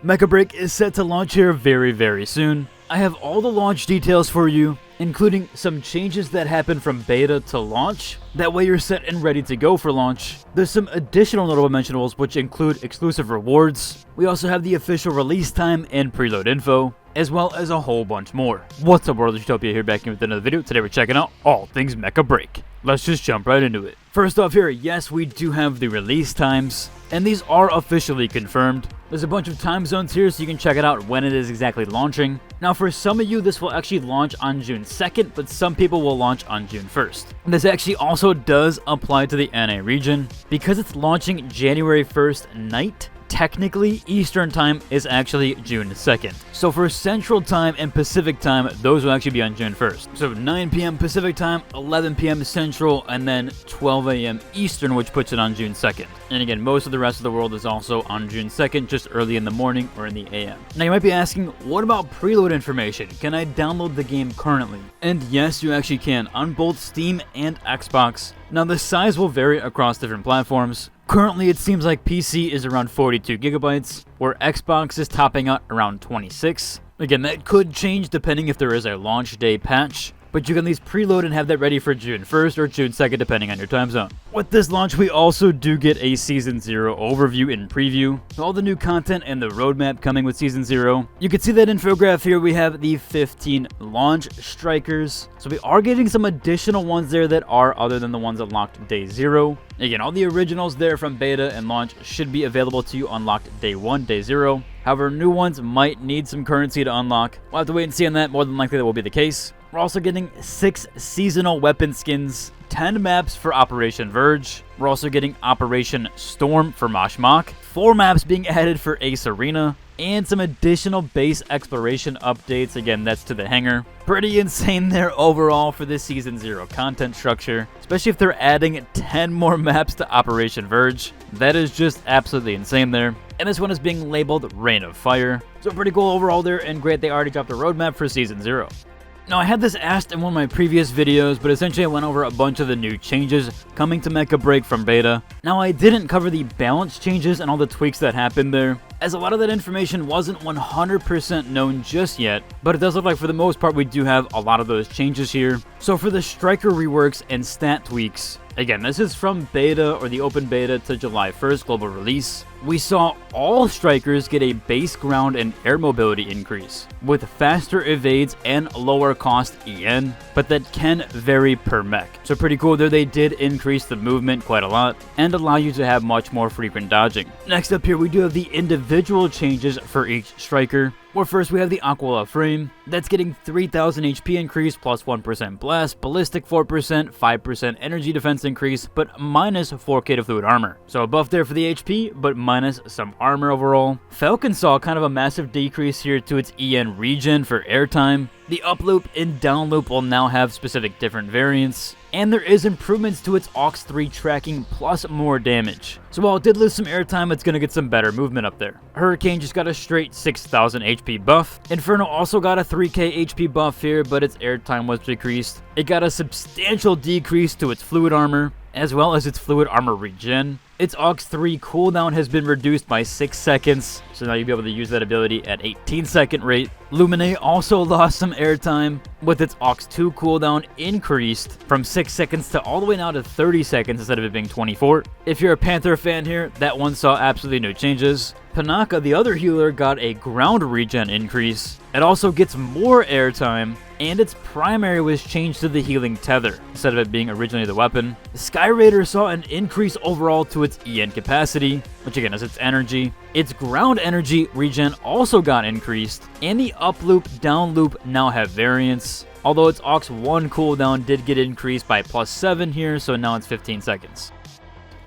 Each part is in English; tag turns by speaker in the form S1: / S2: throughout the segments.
S1: Mecha Break is set to launch here very soon. I have all the launch details for you, including some changes that happen from beta to launch. That way you're set and ready to go for launch. There's some additional notable mentionables which include exclusive rewards. We also have the official release time and preload info, as well as a whole bunch more. What's up, World of Utopia here, back in with another video. Today we're checking out all things Mecha Break. Let's just jump right into it. First off here, yes, we do have the release times, and these are officially confirmed. There's a bunch of time zones here so you can check it out when it is exactly launching. Now for some of you this will actually launch on June 2nd, but some people will launch on June 1st. This actually also does apply to the NA region. Because it's launching January 1st night, technically Eastern time is actually June 2nd. So for Central time and Pacific time, those will actually be on June 1st. So 9 p.m. Pacific time, 11 p.m. Central, and then 12 a.m. Eastern, which puts it on June 2nd. And again, most of the rest of the world is also on June 2nd, just early in the morning or in the AM. Now you might be asking, what about preload information? Can I download the game currently? And yes, you actually can on both Steam and Xbox. Now the size will vary across different platforms. Currently, it seems like PC is around 42 gigabytes, where Xbox is topping out around 26. Again, that could change depending if there is a launch day patch, but you can at least preload and have that ready for June 1st or June 2nd depending on your time zone. With this launch, we also do get a Season 0 overview and preview, all the new content and the roadmap coming with Season 0. You can see that infograph here. We have the 15 launch strikers, so we are getting some additional ones there that are other than the ones unlocked day 0. Again, all the originals there from beta and launch should be available to you unlocked day 1, day 0. However, new ones might need some currency to unlock. We'll have to wait and see on that. More than likely that will be the case. We're also getting 6 seasonal weapon skins, 10 maps for Operation Verge. We're also getting Operation Storm for Mosh Mach, 4 maps being added for Ace Arena, and some additional base exploration updates. Again, that's to the hangar. Pretty insane there overall for this Season 0 content structure, especially if they're adding 10 more maps to Operation Verge. That is just absolutely insane there. And this one is being labeled Reign of Fire. So pretty cool overall there, and great they already dropped a roadmap for Season 0. Now, I had this asked in one of my previous videos, but essentially I went over a bunch of the new changes coming to Mecha Break from beta. Now, I didn't cover the balance changes and all the tweaks that happened there, as a lot of that information wasn't 100% known just yet, but it does look like for the most part we do have a lot of those changes here. So for the striker reworks and stat tweaks, again, this is from beta or the open beta to July 1st global release. We saw all strikers get a base ground and air mobility increase, with faster evades and lower cost EN, but that can vary per mech. So pretty cool there, they did increase the movement quite a lot and allow you to have much more frequent dodging. Next up here, we do have the individual changes for each striker. Well, first we have the Aquila frame. That's getting 3000 HP increase plus 1% blast, ballistic 4%, 5% energy defense increase, but minus 4k to fluid armor. So a buff there for the HP, but minus some armor overall. Falcon saw kind of a massive decrease here to its EN regen for airtime. The up loop and down loop will now have specific different variants, and there is improvements to its Aux 3 tracking plus more damage. So while it did lose some airtime, it's going to get some better movement up there. Hurricane just got a straight 6000 HP buff. Inferno also got a 3k HP buff here, but its airtime was decreased. It got a substantial decrease to its fluid armor, as well as its fluid armor regen. Its Aux 3 cooldown has been reduced by 6 seconds, so now you'll be able to use that ability at 18-second rate. Lumine also lost some airtime, with its Aux 2 cooldown increased from 6 seconds to all the way now to 30 seconds instead of it being 24. If you're a Panther fan here, that one saw absolutely no changes. Panaka, the other healer, got a ground regen increase. It also gets more airtime, and its primary was changed to the healing tether instead of it being originally the weapon. Sky Raider saw an increase overall to its EN capacity, which again is its energy. Its ground energy regen also got increased, and the up loop, down loop now have variants. Although its Aux 1 cooldown did get increased by plus 7 here, so now it's 15 seconds.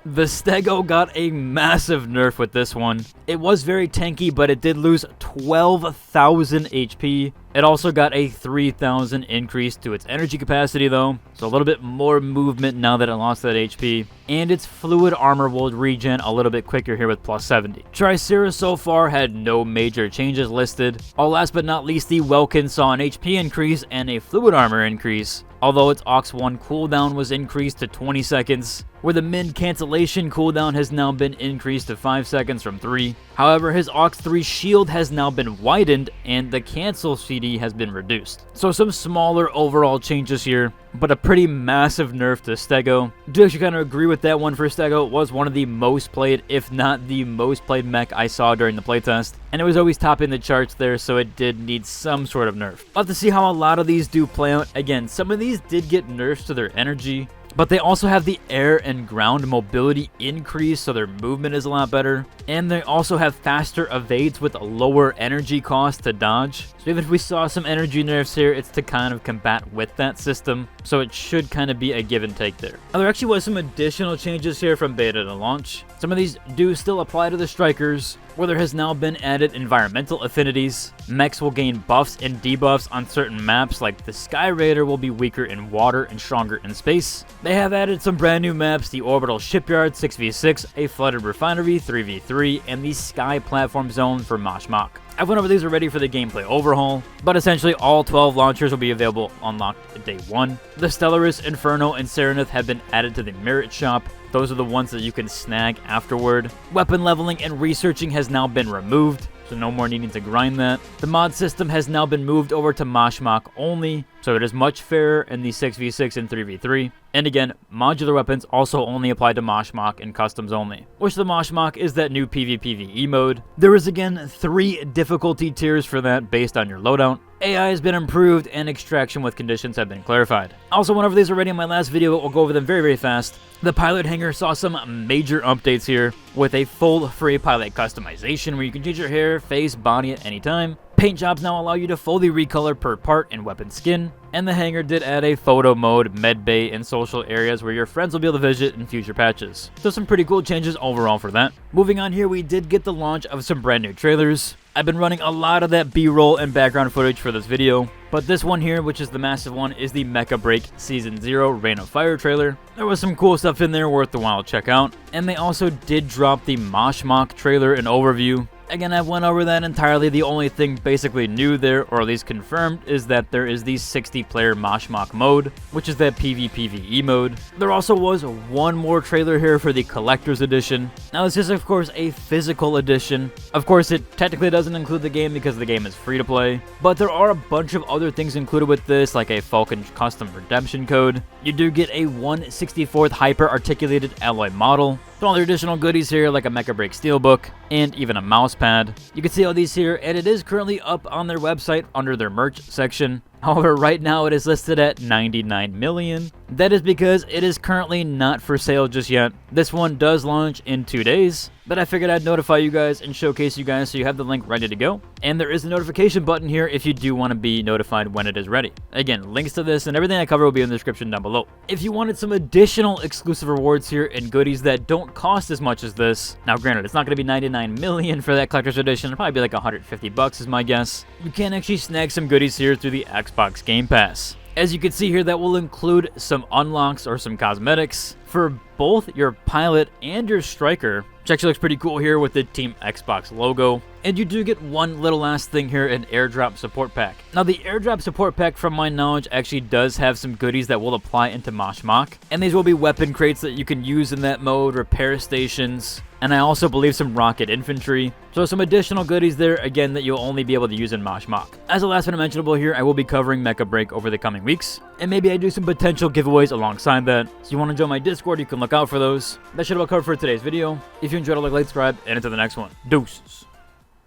S1: The Stego got a massive nerf with this one. It was very tanky, but it did lose 12,000 HP. It also got a 3,000 increase to its energy capacity though, so a little bit more movement now that it lost that HP. And its fluid armor will regen a little bit quicker here with plus 70. Tricera so far had no major changes listed. Last but not least, the Welkin saw an HP increase and a fluid armor increase, although its Aux 1 cooldown was increased to 20 seconds, where the min cancellation cooldown has now been increased to 5 seconds from 3. However, his Aux 3 shield has now been widened and the cancel CD has been reduced. So some smaller overall changes here, but a pretty massive nerf to Stego. Do actually kind of agree with that one for Stego. It was one of the most played, if not the most played mech I saw during the playtest. And it was always topping the charts there, so it did need some sort of nerf. I'll have to see how a lot of these do play out. Again, some of these did get nerfs to their energy, but they also have the air and ground mobility increase, so their movement is a lot better. And they also have faster evades with a lower energy cost to dodge. So even if we saw some energy nerfs here, it's to kind of combat with that system. So it should kind of be a give and take there. Now, there actually was some additional changes here from beta to launch. Some of these do still apply to the strikers, where there has now been added environmental affinities. Mechs will gain buffs and debuffs on certain maps, like the Sky Raider will be weaker in water and stronger in space. They have added some brand new maps, the Orbital Shipyard 6v6, a Flooded Refinery 3v3, and the Sky Platform Zone for Mosh Mach. I've went over these already for the gameplay overhaul, but essentially all 12 launchers will be available unlocked at day 1. The Stellaris, Inferno, and Serenith have been added to the Merit Shop. Those are the ones that you can snag afterward. Weapon leveling and researching has now been removed, so no more needing to grind that. The mod system has now been moved over to Mosh Mach only, so it is much fairer in the 6v6 and 3v3. And again, modular weapons also only apply to Mosh Mach and customs only, which the Mosh Mach is that new PvPvE mode. There is again 3 difficulty tiers for that based on your loadout. AI has been improved and extraction with conditions have been clarified. I also went over these already in my last video, but we'll go over them very fast. The pilot hangar saw some major updates here with a full free pilot customization where you can change your hair, face, body at any time. Paint jobs now allow you to fully recolor per part and weapon skin. And the hangar did add a photo mode, med bay, and social areas where your friends will be able to visit in future patches. So some pretty cool changes overall for that. Moving on here, we did get the launch of some brand new trailers. I've been running a lot of that B-roll and background footage for this video, but this one here, which is the massive one, is the Mecha Break Season 0 Reign of Fire trailer. There was some cool stuff in there worth the while to check out. And they also did drop the Mosh Mach trailer and overview. Again, I went over that entirely. The only thing basically new there, or at least confirmed, is that there is the 60-player Mosh Mach mode, which is that PvPvE mode. There also was one more trailer here for the Collector's Edition. Now, this is, of course, a physical edition. Of course, it technically doesn't include the game because the game is free to play, but there are a bunch of other things included with this, like a Falcon Custom Redemption Code. You do get a 1/64th hyper-articulated alloy model. So all the additional goodies here, like a Mecha Break Steelbook, and even a mouse pad. You can see all these here, and it is currently up on their website under their merch section. However, right now it is listed at $99 million. That is because it is currently not for sale just yet. This one does launch in 2 days, but I figured I'd notify you guys and showcase you guys so you have the link ready to go. And there is a notification button here if you do want to be notified when it is ready. Again, links to this and everything I cover will be in the description down below. If you wanted some additional exclusive rewards here and goodies that don't cost as much as this, now granted, it's not going to be $99 million for that collector's edition, it'll probably be like $150 is my guess. You can actually snag some goodies here through the Xbox Game Pass. As you can see here, that will include some unlocks or some cosmetics for both your pilot and your striker, which actually looks pretty cool here with the Team Xbox logo. And you do get one little last thing here, an airdrop support pack. Now, the airdrop support pack, from my knowledge, actually does have some goodies that will apply into Mosh Mach. And these will be weapon crates that you can use in that mode, repair stations, and I also believe some rocket infantry. So some additional goodies there, again, that you'll only be able to use in Mosh Mach. As a last one mentionable here, I will be covering Mecha Break over the coming weeks. And maybe I do some potential giveaways alongside that. So you want to join my Discord, you can look out for those. That should about cover for today's video. If you enjoyed it, like, subscribe, and until the next one. Deuces.